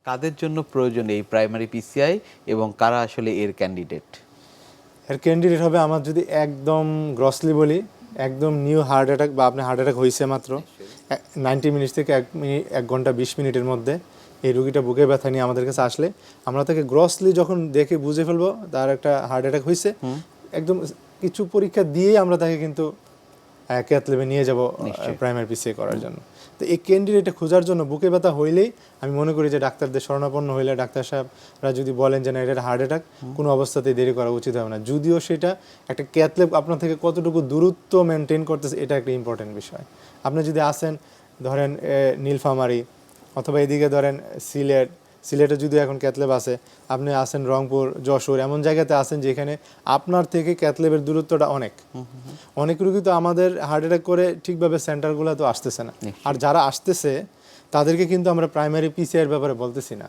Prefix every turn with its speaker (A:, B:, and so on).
A: কাদের জন্য প্রয়োজন এই প্রাইমারি পিসিআই এবং কারা আসলে এর ক্যান্ডিডেট?
B: এর ক্যান্ডিডেট হবে আমার যদি একদম গ্রসলি বলি, একদম নিউ হার্ট অ্যাটাক বা আপনার হার্ট অ্যাটাক হয়েছে মাত্র 90 মিনিট থেকে 1 ঘন্টা 20 মিনিটের মধ্যে এই রুগীটা বুকে ব্যথা নিয়ে আমাদের কাছে আসলে আমরা তাকে গ্রসলি যখন দেখে বুঝে ফেলবো তার একটা হার্ট অ্যাটাক হয়েছে, একদম কিছু পরীক্ষা দিয়েই আমরা তাকে কিন্তু ক্যাথ ল্যাবে নিয়ে যাব প্রাইমারি পিসিআই করার জন্য। তো এই ক্যান্ডিডেটটা খোঁজার জন্য বুকে ব্যথা হইলেই আমি মনে করি যে ডাক্তারদের শরণাপন্ন হইলে ডাক্তার সাহেবরা যদি বলেন যে না এটা হার্ট অ্যাটাক, কোনো অবস্থাতেই দেরি করা উচিত হবে না। যদিও সেটা একটা ক্যাথ ল্যাব আপনার থেকে কতটুকু দূরত্ব মেনটেন করতেছে এটা একটা ইম্পর্টেন্ট বিষয়। আপনি যদি আসেন ধরেন নীলফামারী অথবা এদিকে ধরেন সিলেটে যদি এখন ক্যাথ ল্যাব আছে, আপনি আসেন রংপুর, যশোর, এমন জায়গাতে আসেন যেখানে আপনার থেকে ক্যাথ ল্যাবের দূরত্বটা অনেক রুগী তো আমাদের হার্ট অ্যাটাক করে ঠিকভাবে সেন্টারগুলো তো আসতেছে না। আর যারা আসতেছে তাদেরকে কিন্তু আমরা প্রাইমারি পিসিআই এর ব্যাপারে বলতেছি না।